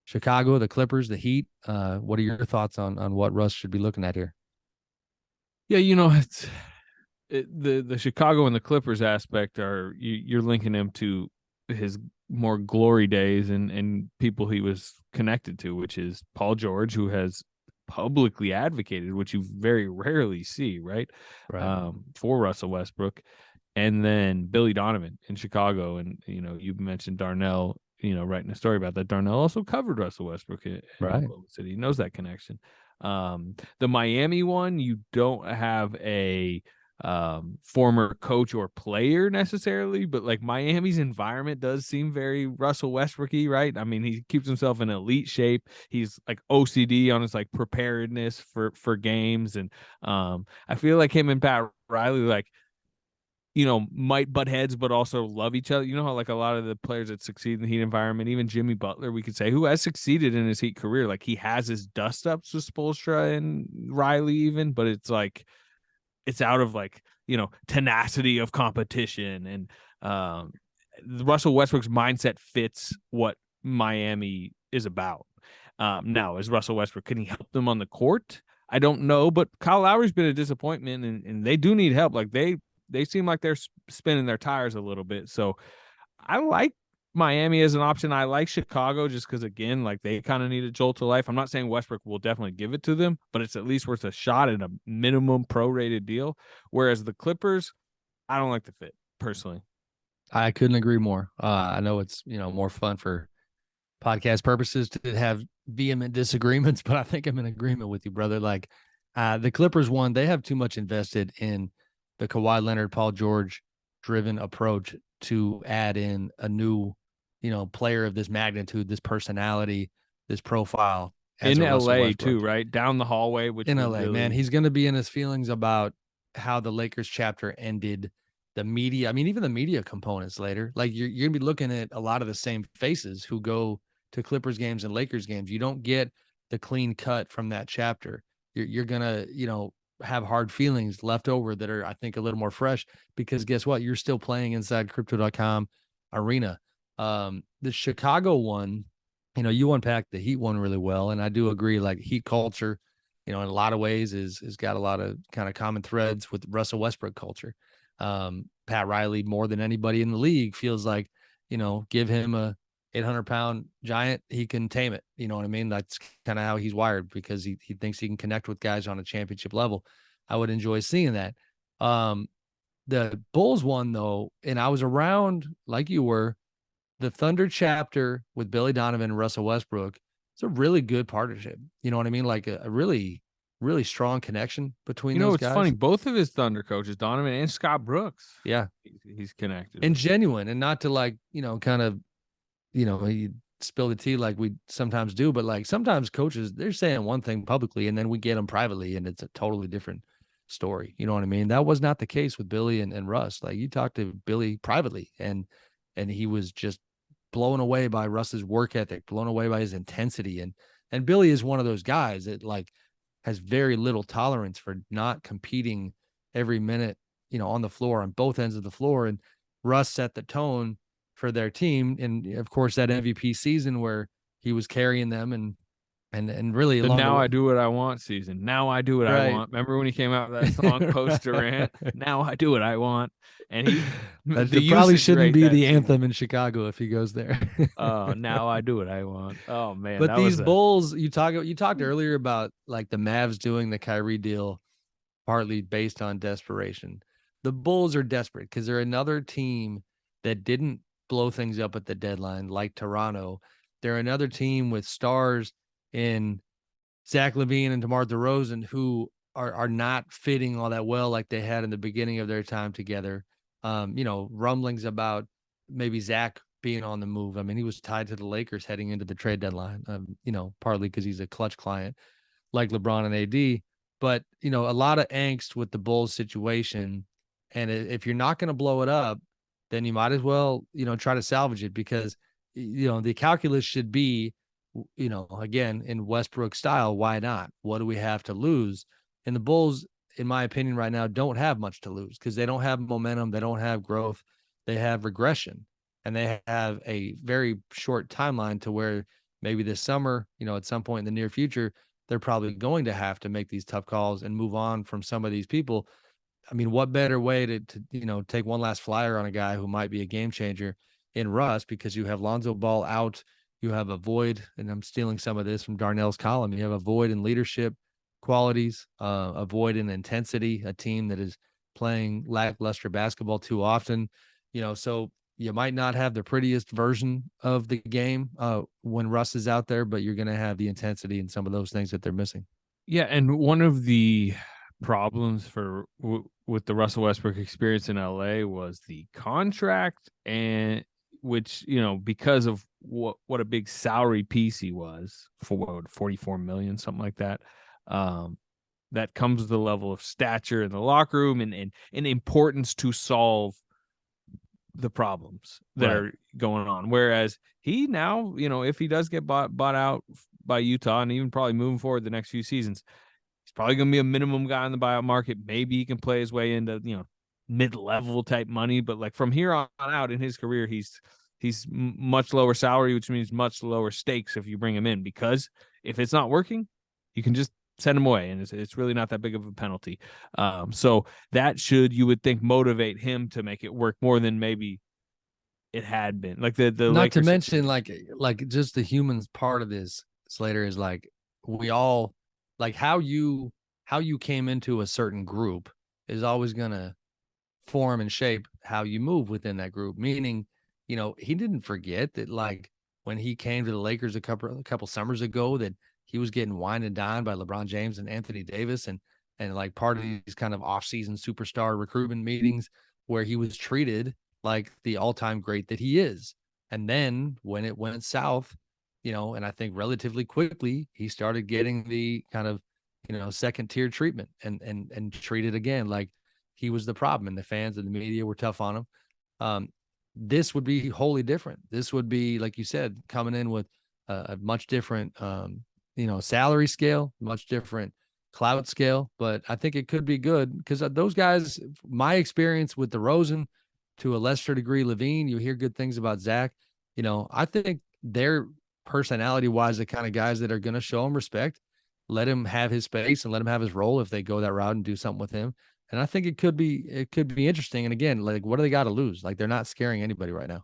Chicago, the Clippers, the Heat. What are your thoughts on what Russ should be looking at here? Yeah, the Chicago and the Clippers aspect are you're linking him to his more glory days and people he was connected to, which is Paul George, who has publicly advocated, which you very rarely see, right? Right. For Russell Westbrook, and then Billy Donovan in Chicago, and you mentioned Darnell, writing a story about that. Darnell also covered Russell Westbrook in Right. Oklahoma City. He knows that connection. The Miami one, you don't have a former coach or player necessarily, but like Miami's environment does seem very Russell Westbrooky, right? I mean, he keeps himself in elite shape. He's like OCD on his like preparedness for games, and I feel like him and Pat Riley might butt heads, but also love each other. You know how like a lot of the players that succeed in the Heat environment, even Jimmy Butler, we could say, who has succeeded in his Heat career, like he has his dust ups with Spoelstra and Riley, even, but it's like it's out of like tenacity of competition, and Russell Westbrook's mindset fits what Miami is about. Now, is Russell Westbrook, can he help them on the court? I don't know, but Kyle Lowry's been a disappointment, and they do need help. Like they seem like they're spinning their tires a little bit. So I like Miami as an option. I like Chicago just because, again, like they kind of need a jolt to life. I'm not saying Westbrook will definitely give it to them, but it's at least worth a shot at a minimum prorated deal. Whereas the Clippers, I don't like the fit personally. I couldn't agree more. I know it's more fun for podcast purposes to have vehement disagreements, but I think I'm in agreement with you, brother. Like the Clippers one, they have too much invested in the Kawhi Leonard, Paul George driven approach to add in a new, player of this magnitude, this personality, this profile as In a Russell LA Westbrook. too, right? Down the hallway, which In would LA, man, really he's going to be in his feelings about how the Lakers chapter ended. The media, I mean, even the media components later, like you're going to be looking at a lot of the same faces who go to Clippers games and Lakers games. You don't get the clean cut from that chapter. You're going to, have hard feelings left over that are, I think, a little more fresh because guess what? You're still playing inside crypto.com arena. The Chicago one, you unpacked the Heat one really well. And I do agree, like Heat culture, in a lot of ways is got a lot of kind of common threads with Russell Westbrook culture. Pat Riley, more than anybody in the league, feels like, give him a 800-pound giant, he can tame it. You know what I mean? That's kind of how he's wired because he thinks he can connect with guys on a championship level. I would enjoy seeing that. The Bulls one though, and I was around like you were, the Thunder chapter with Billy Donovan and Russell Westbrook. It's a really good partnership. You know what I mean? Like a really, really strong connection between those it's funny. guys. Both of his Thunder coaches, Donovan and Scott Brooks, Yeah. he's connected And with. genuine and not to like, kind of, he spill the tea like we sometimes do, but like sometimes coaches, they're saying one thing publicly and then we get them privately and it's a totally different story. You know what I mean? That was not the case with Billy and Russ. Like you talked to Billy privately and he was just blown away by Russ's work ethic, blown away by his intensity. And Billy is one of those guys that like has very little tolerance for not competing every minute, on the floor on both ends of the floor. And Russ set the tone for their team. And of course, that MVP season where he was carrying them and really The along the Now way. I Do What I Want season. Now I do what I Right. want. Remember when he came out with that song Post Durant? Now I do what I want. And the That probably usage shouldn't rate be that the season. anthem in Chicago if he goes there. Oh, now I do what I want. Oh man, But that these was a Bulls, you talked earlier about like the Mavs doing the Kyrie deal partly based on desperation. The Bulls are desperate because they're another team that didn't blow things up at the deadline like Toronto. They're another team with stars in Zach LaVine and DeMar DeRozan who are not fitting all that well like they had in the beginning of their time together. Rumblings about maybe Zach being on the move. I mean, he was tied to the Lakers heading into the trade deadline, partly because he's a clutch client like LeBron and AD. But, a lot of angst with the Bulls situation. And if you're not going to blow it up, then you might as well, try to salvage it because, the calculus should be, again, in Westbrook style, why not? What do we have to lose? And the Bulls, in my opinion, right now, don't have much to lose because they don't have momentum. They don't have growth. They have regression and they have a very short timeline to where maybe this summer, at some point in the near future, they're probably going to have to make these tough calls and move on from some of these people. I mean, what better way to take one last flyer on a guy who might be a game changer in Russ, because you have Lonzo Ball out, you have a void, and I'm stealing some of this from Darnell's column. You have a void in leadership qualities, a void in intensity, a team that is playing lackluster basketball too often, so you might not have the prettiest version of the game when Russ is out there, but you're going to have the intensity and some of those things that they're missing. Yeah, and one of the problems with the Russell Westbrook experience in LA was the contract, and which, because of what a big salary piece he was, for 44 million, something like that. That comes with the level of stature in the locker room and importance to solve the problems that are going on. Whereas he now, if he does get bought out by Utah, and even probably moving forward the next few seasons, he's probably going to be a minimum guy in the buyout market. Maybe he can play his way into, mid-level type money, but like from here on out in his career, he's much lower salary, which means much lower stakes if you bring him in, because if it's not working, you can just send him away, and it's really not that big of a penalty. So that should, you would think, motivate him to make it work more than maybe it had been. Like the Not Lakers, to mention, like just the humans part of this, Slater, is like we all like how you came into a certain group is always gonna form and shape how you move within that group. Meaning, he didn't forget that, like, when he came to the Lakers a couple summers ago, that he was getting wined and dined by LeBron James and Anthony Davis, and like part of these kind of off-season superstar recruitment meetings where he was treated like the all-time great that he is. And then when it went south, and I think relatively quickly, he started getting the kind of, second tier treatment and treated again like he was the problem, and the fans and the media were tough on him. This would be wholly different. This would be, like you said, coming in with a much different, salary scale, much different clout scale. But I think it could be good because those guys, my experience with DeRozan, to a lesser degree, Levine, you hear good things about Zach. I think they're personality wise the kind of guys that are going to show him respect, let him have his space and let him have his role if they go that route and do something with him. And I think it could be interesting. And again, like, what do they got to lose? Like, they're not scaring anybody right now.